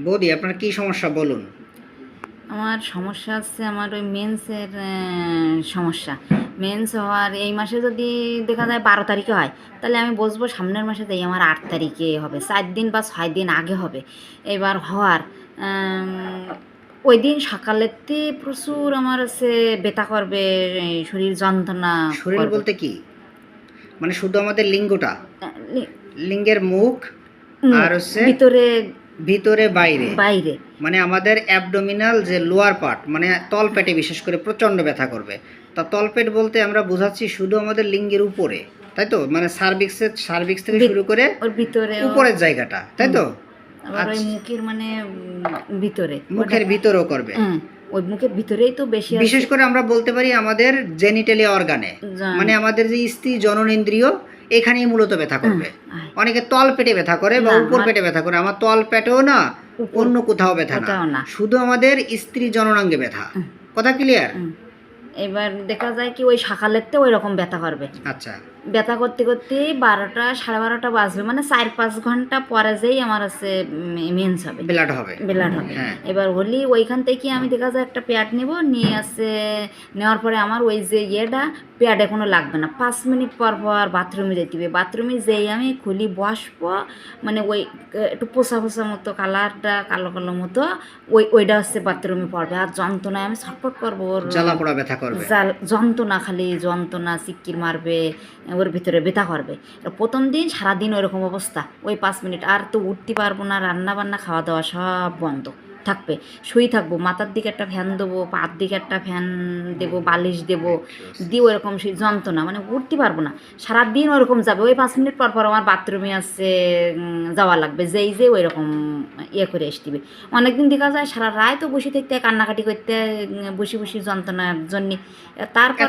বৌদি আপনার কি সমস্যা বলুন। আমার সমস্যা হচ্ছে আমার ওই মেন্সের সমস্যা। মেন্স হওয়ার এই মাসে যদি দেখা যায় 12 তারিখে হয়, তাহলে আমি বসবো সামনের মাসে তাই আমার 8 তারিখে হবে, 4 দিন বা 6 দিন আগে হবে। এবার হওয়ার ওই দিন সকালেতে প্রচুর আমার হচ্ছে ব্যথা করবে, এই শরীর যন্ত্রণা শরীর করবে। বলতে কি? মানে শুধু আমাদের লিঙ্গটা, লি- লিঙ্গের মুখ মুখ আর হচ্ছে ভিতরে ভিতরে বাইরে, বাইরে। মানে আমাদের অ্যাবডোমিনাল যে লোয়ার পার্ট, মানে তলপেটে বিশেষ করে প্রচণ্ড ব্যথা করবে। তা তলপেট বলতে আমরা বোঝাচ্ছি শুধু আমাদের লিঙ্গের উপরে, তাই তো? মানে সার্ভিক্স থেকে শুরু করে ওর ভিতরে উপরের জায়গাটা, তাই তো? আবার ওই আচ্ছা, মুখের মানে ভিতরে মুখের ভিতরেও করবে। হ্যাঁ, ওই মুখের ভিতরেই তো বেশি বিশেষ করে আমরা বলতে পারি আমাদের জেনিটালিয়া অর্গানে, মানে আমাদের যে স্ত্রী জননেন্দ্রিয়, এখানেই মূলত ব্যথা করবে। অনেকে তল পেটে ব্যথা করে বা উপর পেটে ব্যথা করে, আমার তল পেটেও না, অন্য কোথাও ব্যথা না, শুধু আমাদের স্ত্রী জননাঙ্গে ব্যথা। কথা ক্লিয়ার? এবার দেখা যায় কি ওই সকালেতে ওই রকম ব্যথা করবে। আচ্ছা, ব্যথা করতে করতে 12টা 12:30 বাজবে, মানে 4-5 ঘন্টা পরে যেই আমার হচ্ছে মেন্স হবে, ব্লাড হবে। হ্যাঁ। এবার হলি ওইখান থেকে আমি দেখা যায় একটা প্যাড নেব, নিয়ে আসছে নেওয়ার পরে আমার ওই যে প্যাডে কোনো লাগবে না, 5 মিনিট পর পর বাথরুমে যেতে হবে। বাথরুমে যেই আমি খুলি বসবো, মানে ওই একটু পোষা পোষা মতো কালারটা কালো কালো মতো ওইটা হচ্ছে বাথরুমে পড়বে, আর যন্ত্রণায় আমি ছটফট করবো, ওর জ্বালা পোড়া ব্যথা করবে, যন্ত্রণা, খালি যন্ত্রণা, চিক্কির মারবে, ওর ভিতরে ব্যথা করবে। প্রথম দিন সারাদিন ওইরকম অবস্থা, ওই 5 মিনিট আর তো উঠতে পারবো না, রান্না বান্না খাওয়া দাওয়া সব বন্ধ থাকবে, শুই থাকবো, মাথার দিকে একটা ফ্যান দেবো, পার দিকে একটা ফ্যান দেবো, বালিশ দেবো, দিয়ে ওইরকম সেই যন্ত্রণা, মানে উঠতে পারবো না, সারাদিন ওইরকম যাবে। ওই 5 মিনিট পর পর আমার বাথরুমে আসছে যাওয়া লাগবে, যেই যে ওইরকম ইয়ে করে আসতিবে। অনেকদিন দেখা যায় সারা রায় তো বসে থাকতে, কান্নাকাটি করতে, বসে বসে যন্ত্রণার জন্য। তারপর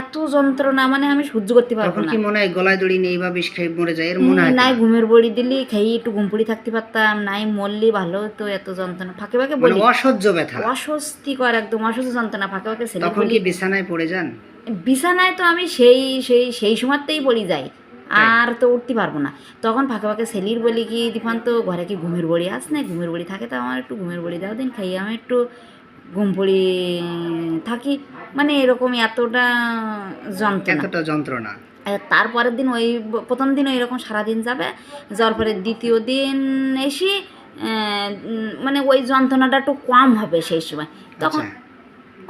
এত যন্ত্রণা মানে আমি সহ্য করতে পারবো না। কি মনে হয় গলায় দড়ি নেই বা বিষ খেয়ে মরে যায়, এর মনে হয়? নাই ঘুমের বড়ি দিলি খেয়ে একটু ঘুম পড়ি থাকতে পারতাম, নাই মরলি ভালো হতো, এত যন্ত্রণা ফাঁকে ফাঁকে বলি, অসহ্য ব্যথা, অস্বস্তিকর একদম অসহ্য যন্ত্রণা ফাঁকে ফাঁকে ছেলে তখন কি বিছানায় পড়ে যান? বিছানায় তো আমি সেই সেই সেই সময়তেই পড়ি যাই, আর তো উঠতে পারবো না। তখন ফাঁকে ফাঁকে সেলির বলি কি, দীপান তো ঘরে কি ঘুমের বড়ি আস না, ঘুমের বড়ি থাকে তো আমার একটু ঘুমের বড়ি দাও দিন, খাইয়ে আমি একটু ঘুম পড়ি থাকি, মানে এরকম এতটা যন্ত্রণা। তারপরের দিন ওই প্রথম দিন ওইরকম সারাদিন যাবে, যাওয়ার পরে দ্বিতীয় দিন এসে মানে ওই যন্ত্রণাটা একটু কম হবে সেই সময়। তখন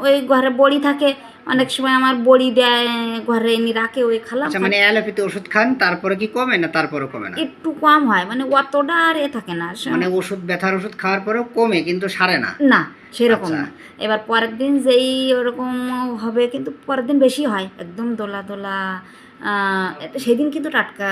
ওই ঘরে বড়ি থাকে, অনেক সময় আমার বড়ি দেয়, ঘরে এনে রাখে, ওই খালাম। মানে অ্যালোপ্যাথি ওষুধ খান, তারপরে কি কমে না? তারপরে কমে না, একটু কম হয়, মানে অতটা আর থাকে না, মানে ওষুধ, ব্যথার ওষুধ খাওয়ার পরেও কমে কিন্তু সারে না, না সেরকম না। এবার পরের দিন যেই ওরকম হবে, কিন্তু পরের দিন বেশি হয়, একদম দোলা দোলা, সেদিন কিন্তু টাটকা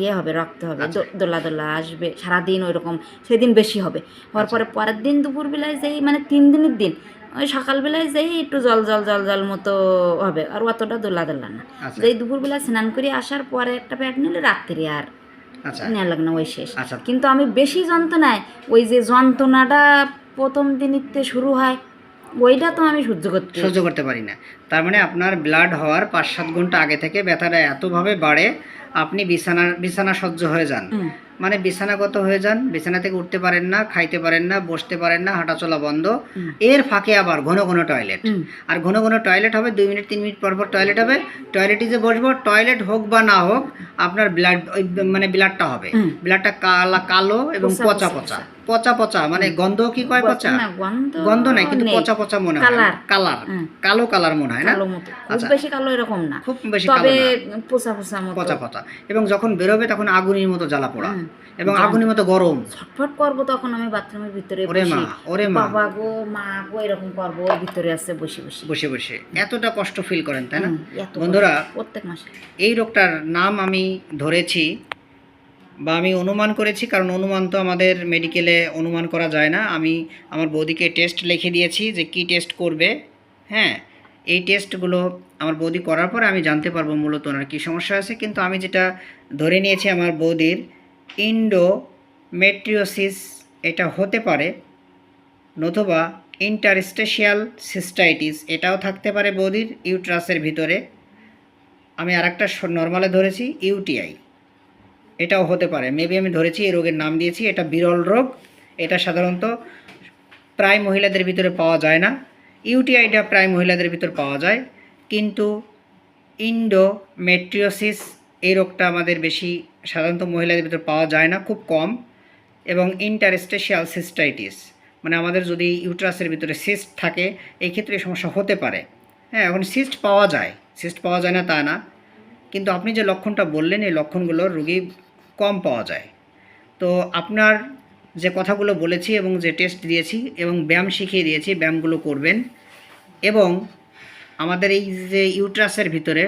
ইয়ে হবে, রক্ত হবে, দোলা দোলা আসবে, সারাদিন ওই রকম সেদিন বেশি হবে। হওয়ার পরে পরের দিন দুপুরবেলায় যেই, মানে 3 দিনের দিন ওই সকালবেলায় যেই একটু জল জল জল জল মতো হবে, আর অতটা দোলা দোলা না। যেই দুপুরবেলা স্নান করে আসার পরে একটা প্যাড নিলে রাত্রি আর নেওয়া লাগে না, ওই শেষ। কিন্তু আমি বেশি যন্ত্রণায়, ওই যে যন্ত্রণাটা প্রথম দিনিতে শুরু হয়, ওইটা তো আমি সহ্য করতে পারি না। তার মানে আপনার ব্লাড হওয়ার 5-7 ঘন্টা আগে থেকে ব্যথাটা এতভাবে বাড়ে, আপনি বিছানা সহ্য হয়ে যান, মানে বিছানাগত হয়ে যান, বিছানা থেকে উঠতে পারেন না, খাইতে পারেন না, বসতে পারেন না, হাঁটাচলা বন্ধ। এর ফাঁকে আবার ঘন ঘন টয়লেট, আর ঘন ঘন টয়লেট হবে, 2 মিনিট 3 মিনিট পর পর টয়লেট হবে। টয়লেটে যে বসবো, টয়লেট হোক বা না হোক, আপনার ব্লাড, মানে ব্লাডটা হবে, ব্লাডটা কালো এবং পচা পচা পচা পচা, মানে গন্ধ কি কয় পচা? গন্ধ নাই, কিন্তু পচা পচা মনে হয়, কালার কালো কালার মনে হয় না, খুব বেশি কালো এরকম না, খুব বেশি কালো না, পচা পচা মতো, পচা পচা। এবং যখন বেরোবে তখন আগুনের মতো জ্বালা পোড়া এবং আগুনের মতো গরম, ছটফট করবো তখন আমি বাথরুমের ভিতরে বসে, বাবা গো মা গো এরকম করবো, ওর ভিতরে আছে বসে বসে বসে বসে এতটা কষ্ট ফিল করেন, তাই না বন্ধুরা? প্রত্যেক মাসে এই রোগটার নাম আমি ধরেছি বা আমি অনুমান করেছি, কারণ অনুমান তো আমাদের মেডিকেলে অনুমান করা যায় না। আমি আমার বৌদিকে টেস্ট লিখে দিয়েছি যে কি টেস্ট করবে। হ্যাঁ, এই টেস্টগুলো আমার বৌদি করার পরে আমি জানতে পারবো মূলত ওনার কী সমস্যা আছে। কিন্তু আমি যেটা ধরে নিয়েছি, আমার বৌদির ইন্ডোমেট্রিওসিস এটা হতে পারে, নতুবা ইন্টারস্টেশিয়াল সিস্টাইটিস এটাও থাকতে পারে বৌদির ইউট্রাসের ভিতরে। আমি আরেকটা নর্মালে ধরেছি, ইউটিআই। এটাও হতে পারে, মেবি আমি ধরেছি, এই রোগের নাম দিয়েছি। এটা বিরল রোগ, এটা সাধারণত প্রায় মহিলাদের ভিতরে পাওয়া যায় না। ইউটিআইটা প্রায় মহিলাদের ভিতর পাওয়া যায়, কিন্তু ইন্ডোমেট্রিওসিস এই রোগটা আমাদের বেশি সাধারণত মহিলাদের ভিতর পাওয়া যায় না, খুব কম। এবং ইন্টারস্টেশিয়াল সিস্টাইটিস, মানে আমাদের যদি ইউট্রাসের ভিতরে সিস্ট থাকে, এই ক্ষেত্রে এই সমস্যা হতে পারে। হ্যাঁ, এখন সিস্ট পাওয়া যায়, সিস্ট পাওয়া যায় না তা না, কিন্তু আপনি যে লক্ষণটা বললেন এই লক্ষণগুলোর রোগী কম পাওয়া যায়। তো আপনার যে কথাগুলো বলেছি এবং যে টেস্ট দিয়েছি এবং ব্যায়াম শিখিয়ে দিয়েছি, ব্যায়ামগুলো করবেন। এবং আমাদের এই যে ইউট্রাসের ভিতরে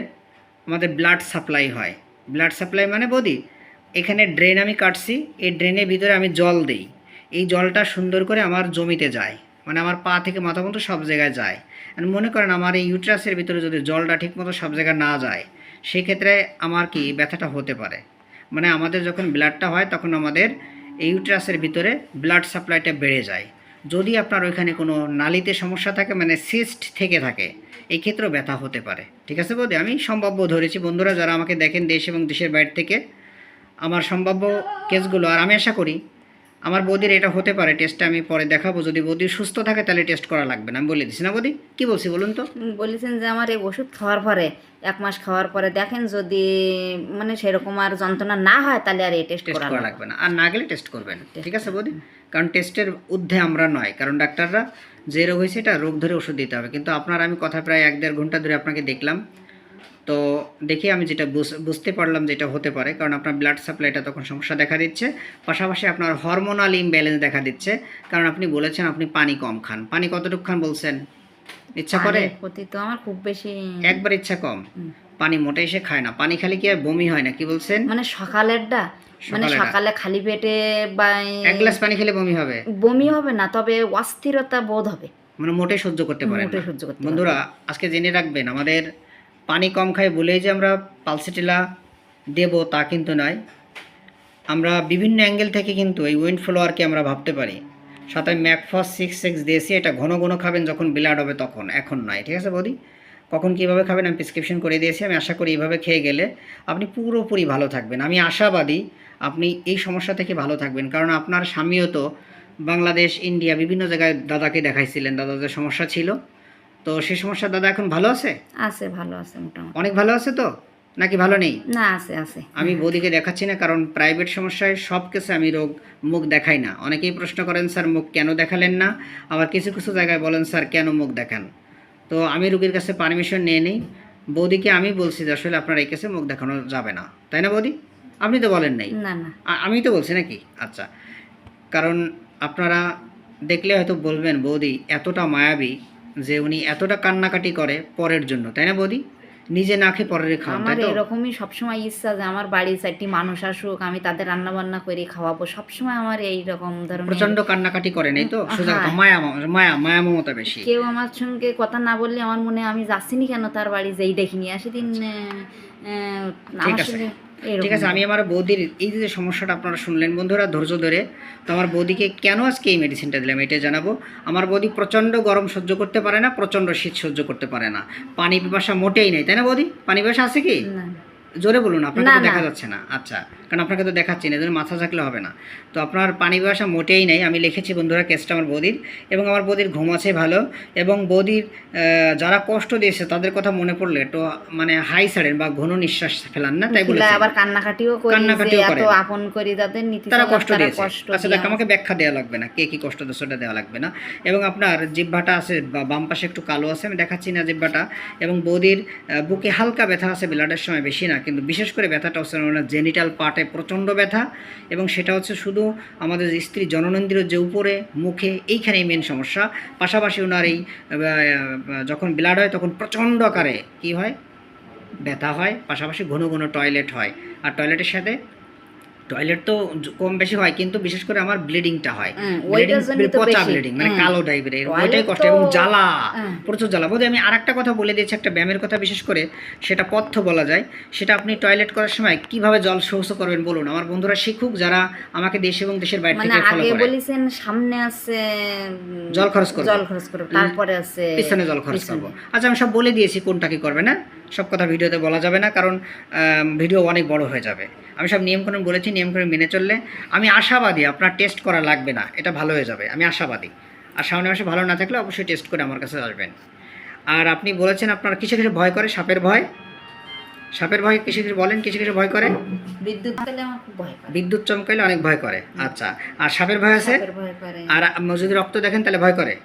আমাদের ব্লাড সাপ্লাই হয়, ব্লাড সাপ্লাই মানে বৌদি, এখানে ড্রেন আমি কাটছি, এই ড্রেনের ভিতরে আমি জল দিই, এই জলটা সুন্দর করে আমার জমিতে যায়, মানে আমার পা থেকে মাথা পর্যন্ত সব জায়গায় যায়। আর মনে করেন আমার এই ইউট্রাসের ভিতরে যদি জলটা ঠিকমতো সব জায়গায় না যায়, সেক্ষেত্রে আমার কি ব্যথাটা হতে পারে। মানে আমাদের যখন ব্লাডটা হয় তখন আমাদের এই ইউট্রাসের ভিতরে ব্লাড সাপ্লাইটা বেড়ে যায়। যদি আপনার ওইখানে কোনো নালীতে সমস্যা থাকে, মানে সিস্ট থেকে থাকে, এই ক্ষেত্রেও ব্যথা হতে পারে। ঠিক আছে বৌদি, আমি সম্ভাব্য ধরেছি। বন্ধুরা যারা আমাকে দেখেন দেশ এবং দেশের বাইরে থেকে, আমার সম্ভাব্য কেসগুলো, আর আমি আশা করি আমার বৌদির এটা হতে পারে। টেস্টটা আমি পরে দেখাবো, যদি বৌদি সুস্থ থাকে তাহলে টেস্ট করা লাগবে না, আমি বলে দিচ্ছি না বৌদি। কী বলছি বলুন তো? বলেছেন যে আমার এই ওষুধ খাওয়ার পরে 1 মাস খাওয়ার পরে দেখেন যদি মানে সেরকম আর যন্ত্রণা না হয় তাহলে আর এই টেস্ট টেস্ট করা করা লাগবে না, আর না গেলে টেস্ট করবেন। ঠিক আছে বৌদি, কারণ টেস্টের ঊর্ধ্বে আমরা নয়, কারণ ডাক্তাররা যে রোগ হয়েছে এটা রোগ ধরে ওষুধ দিতে হবে। কিন্তু আপনার আমি কথা প্রায় 1-1.5 ঘন্টা ধরে আপনাকে দেখলাম, তো দেখে আমি যেটা বুঝতে পারলাম যেটা হতে পারে, কারণ আপনার ব্লাড সাপ্লাইটা তখন সমস্যা দেখা দিচ্ছে, পাশাপাশি আপনার হরমোনাল ইমব্যালেন্স দেখা দিচ্ছে। কারণ আপনি বলেছেন আপনি পানি কম খান, পানি কতটুকু খান বলছেন? ইচ্ছা করে? পানির প্রতি তো আমার খুব বেশি একবার ইচ্ছা কম, পানি মোটেই সে খায় না। পানি খালি কি আর বমি হয় না? কি বলছেন? মানে সকালেরটা, মানে সকালেরটা। সকালে খালি পেটে বা 1 গ্লাস পানি খেলে বমি হবে, বমি হবে না, তবে অস্থিরতা বোধ হবে, মানে মোটেই সহ্য করতে পারেন মোটে না। সহ্য করতে বন্ধুরা আজকে জেনে রাখবেন, আমাদের পানি কম খাই বলেই যে আমরা পালসিটিলা দেব তা কিন্তু নয়। আমরা বিভিন্ন অ্যাঙ্গেল থেকে কিন্তু এই উইন্ড ফ্লোয়ারকে আমরা ভাবতে পারি। সাথে ম্যাকফস 6 দিয়েছি, এটা ঘন ঘন খাবেন যখন ব্লাড হবে তখন, এখন নয়। ঠিক আছে বৌদি, কখন কীভাবে খাবেন আমি প্রেসক্রিপশন করে দিয়েছি। আমি আশা করি এইভাবে খেয়ে গেলে আপনি পুরোপুরি ভালো থাকবেন। আমি আশাবাদী আপনি এই সমস্যা থেকে ভালো থাকবেন, কারণ আপনার স্বামীও তো বাংলাদেশ, ইন্ডিয়া বিভিন্ন জায়গায় দাদাকে দেখাইছিলেন, দাদাদের সমস্যা ছিল। তো সেই সমস্যা দাদা এখন ভালো আছে? আছে, ভালো আছে মোটামুটি। অনেক ভালো আছে তো, নাকি ভালো নেই? না, আছে আছে। আমি বৌদিকে দেখাচ্ছি না, কারণ প্রাইভেট সমস্যায় সব কেসে আমি মুখ দেখাই না। অনেকেই প্রশ্ন করেন স্যার মুখ কেন দেখালেন না, আবার কিছু কিছু জায়গায় বলেন স্যার কেন মুখ দেখান। তো আমি রোগীর কাছে পারমিশন নিয়ে নিই। বৌদিকে আমি বলছি যে আসলে আপনার এই কেসে মুখ দেখানো যাবে না, তাই না বৌদি? আপনি তো বলেন নাই, না না, আমি তো বলছি নাকি? আচ্ছা, কারণ আপনারা দেখলে হয়তো বলবেন বৌদি এতটা মায়াবী যে উনি এতটা কান্নাকাটি করে পরের জন্য, তাই না বৌদি? নিজে না খেয়ে পরের খাওয়ান, আমার তাই তো? এরকমই সবসময় ইচ্ছা যে আমার বাড়ির 4টি মানুষ আসুক, আমি তাদের রান্না বান্না করে খাওয়াবো, সবসময় আমার এই রকম ধরনের। প্রচন্ড কান্নাকাটি করেন এই তো, সোজা কথা, হ্যাঁ। মায়া মায়া মায়া মমতা বেশি। কেউ আমার সঙ্গে কথা না বললে আমার মনে হয় আমি যাচ্ছিনি কেন তার বাড়ি, যেই দেখিনি সেদিন ঠিক আমার আছে, সঙ্গে ঠিক আছে। আমি আমার বৌদির এই যে সমস্যাটা আপনারা শুনলেন বন্ধুরা ধৈর্য ধরে, তো আমার বৌদিকে কেন আজকে এই মেডিসিনটা দিলাম এটাই জানাবো। আমার বৌদি প্রচণ্ড গরম সহ্য করতে পারে না, প্রচণ্ড শীত সহ্য করতে পারে না, পানি পিপাসা মোটেই নেই, তাই না বৌদি? পানি পিপাসা আছে কি? না, জোরে বলুন, আপনাকে না, তো দেখা না। যাচ্ছে না। আচ্ছা, কারণ আপনাকে তো দেখাচ্ছি না, এজন্য মাথা থাকলে হবে না। তো আপনার পানি পিপাসা মোটেই নেই, আমি লিখেছি বন্ধুরা কেসটা আমার বৌদির। এবং আমার বৌদির ঘুম আছে ভালো, এবং বৌদির যারা কষ্ট দিয়েছে তাদের কথা মনে পড়লে একটু মানে হাই ছাড়েন বা ঘন নিঃশ্বাস ফেলান না, তাই বলে আবার কান্নাকাটিও করি, কান্নাকাটিও যে এত করেন। আপন করি যাদের নীতি তারা চালান, কষ্ট তারা দিয়েছে। কষ্ট আচ্ছা দিয়ে দেখ, আমাকে ব্যাখ্যা দেওয়া লাগবে না কে কি কষ্ট দিয়েছে, ওটা দেওয়া লাগবে না। এবং আপনার জিহ্বাটা আছে বাম পাশে একটু কালো আছে, আমি দেখাচ্ছি না জিহ্বাটা। এবং বৌদির বুকে হালকা ব্যথা আছে, ব্লাডের সময় বেশি না, কিন্তু বিশেষ করে ব্যথাটা হচ্ছে ওনার জেনিটাল পার্টে প্রচণ্ড ব্যথা, এবং সেটা হচ্ছে শুধু আমাদের স্ত্রী জননেন্দ্রিয় যে উপরে মুখে এইখানেই মেন সমস্যা। পাশাপাশি ওনার এই যখন ব্লাড হয় তখন প্রচণ্ড আকারে কী হয়, ব্যথা হয়, পাশাপাশি ঘন ঘন টয়লেট হয়। আর টয়লেটের সাথে টয়লেট তো কম বেশি হয়, কিন্তু বিশেষ করে আমার ব্লিডিংটা হয়, ওইটার জন্যই তো পচা বেশি। ব্লিডিং, মানে কালো টাইপের, Toilet ওইটাই কষ্ট তো- এবং জ্বালা, হ্যাঁ। প্রচুর জ্বালা। বোধহয় আমি আরেকটা কথা বলে দিয়েছি, একটা ব্যায়ামের কথা, বিশেষ করে সেটা পথ্য বলা যায়। সেটা আপনি টয়লেট করার সময় কিভাবে জল শৌচ করবেন বলুন, আমার বন্ধুরা শিখুক যারা আমাকে দেশ এবং দেশের বাইরে মানে থেকে ফলো আগে করে। বলেছেন সামনে আছে জল খরচ করবো, জল খরচ করবো, তারপরে আছে পিছনে জল খরচ পিছনে। করবো। আচ্ছা, আমি সব বলে দিয়েছি কোনটা কি করবে না, সব কথা ভিডিওতে বলা যাবে না, কারণ ভিডিও অনেক বড় হয়ে যাবে। আমি সব নিয়মকানুন বলেছি, নিয়মকানুন মেনে চললে আমি আশাবাদী আপনার টেস্ট করা লাগবে না, এটা ভালো হয়ে যাবে, আমি আশাবাদী। আর সামনে মাসে ভালো না থাকলে অবশ্যই টেস্ট করে আমার কাছে আসবেন। আর আপনি বলেছেন আপনার কিসে কিসে ভয় করে, সাপের ভয়, সাপের ভয় কিসে কিসে বলেন, কিসে কিসে ভয় করে? বিদ্যুৎ পেলে আমার খুব ভয় করে। বিদ্যুৎ চমকাইলে অনেক ভয় করে, আচ্ছা। আর সাপের ভয় আছে? সাপের ভয় করে। আর যদি রক্ত দেখেন তাহলে ভয় করে?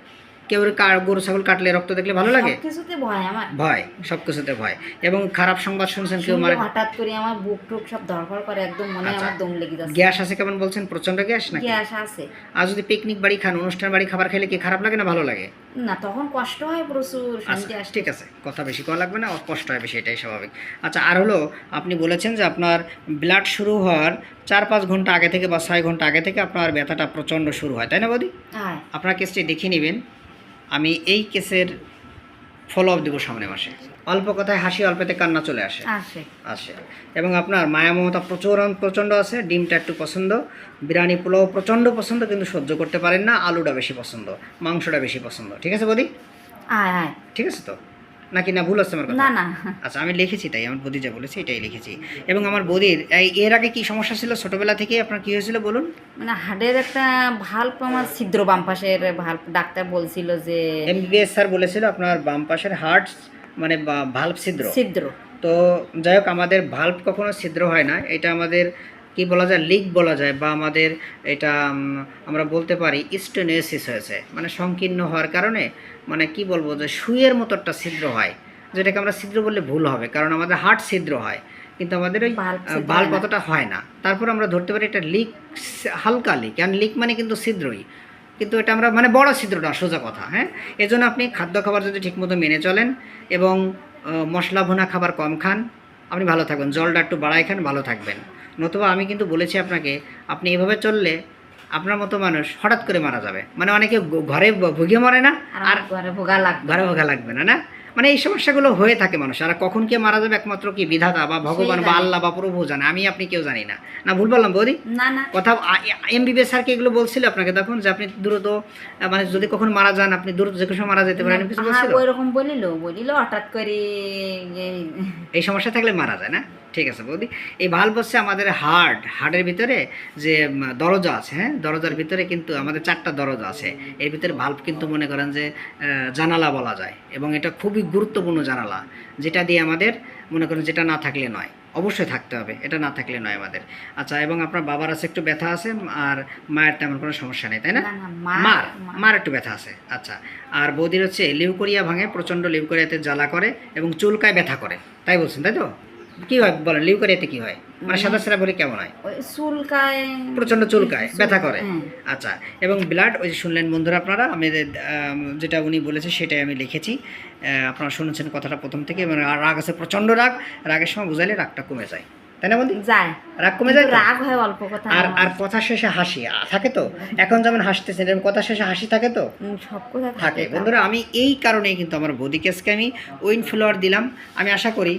কেউ গরু ছাগল কাটলে রক্ত দেখলে ভালো লাগে? সবকিছুতে ভয় আমার। ভয়, সব কিছুতে ভয়। এবং খারাপ সংবাদ শুনছেন কেউ শুনলে মারা? হঠাৎ করে আমার বুক টুক সব ধড়ফড় করে, একদম মনে আচ্ছা। আমার দম লেগে যাচ্ছে। গ্যাস আছে কেমন বলছেন, প্রচন্ড গ্যাস নাকি? গ্যাস আছে। আর যদি পিকনিক বাড়ি খান, অনুষ্ঠান বাড়ি খাবার খেলে কি খারাপ লাগে না ভালো লাগে? না, তখন কষ্ট হয় প্রচুর, শান্তি আচ্ছা আসে। ঠিক আছে, কথা বেশি করা লাগবে না, কষ্ট হয় বেশি, এটাই স্বাভাবিক। আচ্ছা, আর হলো আপনি বলেছেন যে আপনার ব্লাড শুরু হওয়ার 4-5 ঘন্টা আগে থেকে বা 6 ঘন্টা আগে থেকে আপনার ব্যথাটা প্রচণ্ড শুরু হয়, তাই না বৌদি? হ্যাঁ। আপনার কেসটি দেখিয়ে নেবেন, আমি এই কেসের ফলো আপ দেবো সামনে মাসে। অল্প কথায় হাসি, অল্পতে কান্না চলে আসে আসে। এবং আপনার মায়া মমতা প্রচণ্ড আছে। ডিমটা একটু পছন্দ, বিরিয়ানি পোলাও প্রচণ্ড পছন্দ, কিন্তু সহ্য করতে পারেন না, আলুটা বেশি পছন্দ, মাংসটা বেশি পছন্দ। ঠিক আছে বৌদি? হ্যাঁ। ঠিক আছে তো, নাকি না ভুল আছে আমার কথা? না না। আচ্ছা, আমি লিখেছি, তাই আমার বৌদি যা বলেছে এটাই লিখেছি। এবং আমার বৌদির এর আগে কি সমস্যা ছিল ছোটবেলা থেকে, আপনার কি হয়েছিল বলুন? মানে হাড়ের একটা ভাল্ব, আমার ছিদ্র, বাম পাশের ভাল্ব, ডাক্তার বলছিল যে এমবিবিএস স্যার বলেছিল আপনার বাম পাশের হার্ট মানে ভাল্ব ছিদ্র। ছিদ্র। তো যাই হোক, আমাদের ভাল্ব কখনো ছিদ্র হয় না, এটা আমাদের কি বলা যায়, লিক বলা যায়, বা আমাদের এটা আমরা বলতে পারি স্টেনোসিস হয়েছে, মানে সংকীর্ণ হওয়ার কারণে, মানে কি বলবো, যে সুইয়ের মতো একটা ছিদ্র হয়, যেটাকে আমরা ছিদ্র বললে ভুল হবে, কারণ আমাদের হার্ট ছিদ্র হয় কিন্তু আমাদের ওই ভাল্ব অতটা হয় না। তারপর আমরা ধরতে পারি এটা লিক, হালকা লিক, কারণ লিক মানে কিন্তু ছিদ্রই, কিন্তু এটা আমরা মানে বড় ছিদ্রটা, সোজা কথা। হ্যাঁ, এজন্য আপনি খাদ্য খাবার যদি ঠিকমতো মেনে চলেন এবং মশলা ভুনা খাবার কম খান, আপনি ভালো থাকবেন। জলটা একটু বাড়াই খান, ভালো থাকবেন। নতুবা আমি কিন্তু বলেছি আপনাকে, আপনি এভাবে চললে আপনার মতো মানুষ হঠাৎ করে মারা যাবে। মানে অনেকে ঘরে ভুগে মরে না, আর ঘরে ভোগা লাগবে, ঘরে ভোগা লাগবে না, না মানে এই সমস্যাগুলো হয়ে থাকে মানুষ। আর কখন কে মারা যাবে একমাত্র কি বিধাতা বা ভগবান বা আল্লাহ বা প্রভু জানে, আমি আপনি কেউ জানি না। না ভুল বললাম বৌদি? না না, কথা এমবিবিএস স্যার কি এগুলো বলছিল আপনাকে তখন, যে আপনি দ্রুত মানে যদি কখন মারা যান আপনি দ্রুত যে কোনো সময় মারা যেতে পারেন, কিছু বলছিল? ওইরকম বলিল হঠাৎ করে এই সমস্যা থাকলে মারা যায় না। ঠিক আছে বৌদি, এই ভাল্ব হচ্ছে আমাদের হার্টের ভিতরে যে দরজা আছে, হ্যাঁ, দরজার ভিতরে কিন্তু আমাদের 4টা দরজা আছে, এর ভিতরে ভাল্ব কিন্তু মনে করেন যে জানালা বলা যায়, এবং এটা খুবই গুরুত্বপূর্ণ জানালা, যেটা দিয়ে আমাদের মনে করেন যেটা না থাকলে নয়, অবশ্যই থাকতে হবে, এটা না থাকলে নয় আমাদের। আচ্ছা, এবং আপনার বাবার আছে একটু ব্যথা আছে, আর মায়ের তেমন কোনো সমস্যা নেই, তাই না? মার একটু ব্যথা আছে। আচ্ছা, আর বৌদির হচ্ছে লিউকোরিয়া ভাঙে, প্রচণ্ড লিউকোরিয়াতে জ্বালা করে এবং চুলকায় ব্যথা করে, তাই বলছেন তাই তো? কি হয় বলেন, লিউকোরিয়াতে কি হয়, মানে সাদা সাদা বলে কেমন হয়? চুলকায়, প্রচণ্ড চুলকায়, ব্যথা করে। আচ্ছা, এবং ব্লাড, ওই যে শুনলেন বন্ধুরা আপনারা, আমি যেটা উনি বলেছে সেটাই আমি লিখেছি, আপনারা শুনেছেন কথাটা প্রথম থেকে। মানে রাগ আছে, প্রচণ্ড রাগ, রাগের সময় বুঝাইলে রাগটা কমে যায়, তাই না বন্ধু? যায়, রাগ কমে যায়, রাগ হয় অল্প কথা। আর কথা শেষে হাসি থাকে তো, এখন যেমন হাসতেছেন এরকম কথা শেষে হাসি থাকে তো, সব কথা থাকে বন্ধুরা। আমি এই কারণেই কিন্তু আমার বডি কেসকে আমি উইন ফ্লাওয়ার দিলাম। আমি আশা করি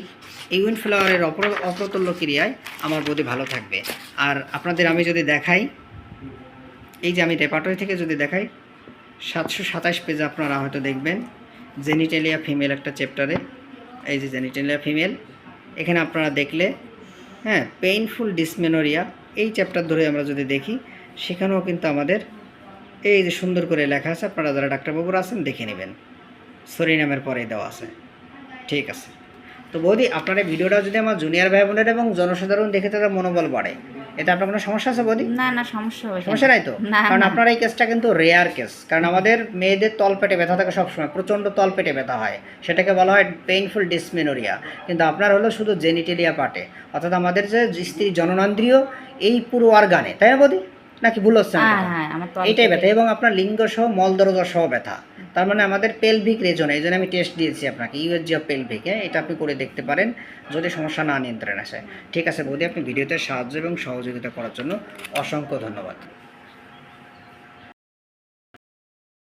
এই উইন ফ্লাওয়ারের অপ্রতুল্য ক্রিয়ায় আমার বডি ভালো থাকবে। আর আপনাদের আমি যদি দেখাই, এই যে আমি রেপার্টরি থেকে যদি দেখাই 727 পেজে আপনারা হয়তো দেখবেন জেনিটেলিয়া ফিমেল একটা চ্যাপ্টারে, এই যে জেনিটেলিয়া ফিমেল, এখানে আপনারা দেখলে, হ্যাঁ, পেইনফুল ডিসমেনোরিয়া, এই চ্যাপ্টার ধরে আমরা যদি দেখি, সেখানেও কিন্তু আমাদের এই যে সুন্দর করে লেখা আছে, আপনারা যারা ডাক্তারবাবুরা আছেন দেখে নেবেন, সরিনামের পরে দেওয়া আছে। ঠিক আছে তো বৌদি, আপনার এই ভিডিওটা যদি আমার জুনিয়র ভাই বোনের এবং জনসাধারণ দেখে তাদের মনোবল বাড়ে, এতে আপনার কোনো সমস্যা আছে বৌদি? না না, সমস্যা হবে, সমস্যা নাই তো? কারণ আপনার এই কেসটা কিন্তু রেয়ার কেস, কারণ আমাদের মেয়েদের তলপেটে ব্যথা থাকে সবসময়, প্রচণ্ড তলপেটে ব্যথা হয়, সেটাকে বলা হয় পেইনফুল ডিসমেনোরিয়া। কিন্তু আপনার হলো শুধু জেনিটেলিয়া পার্টে, অর্থাৎ আমাদের যে স্ত্রী জননেন্দ্রিয়, এই পুরো অর্গানে, তাই না বৌদি? নাকি ভুল হচ্ছে? এইটাই ব্যথা, এবং আপনার লিঙ্গ সহ মলদরজা সহ ব্যথা, তার মানে আমাদের পেলভিক রিজনে। এই জন্য আমি টেস্ট দিয়েছি আপনাকে, ইউএসজি অফ পেলভিক, এটা আপনি করে দেখতে পারেন যদি সমস্যা না নিয়ন্ত্রণে আসে। ঠিক আছে বৌদি, আপনি ভিডিওতে সাহায্য এবং সহযোগিতা করার জন্য অসংখ্য ধন্যবাদ।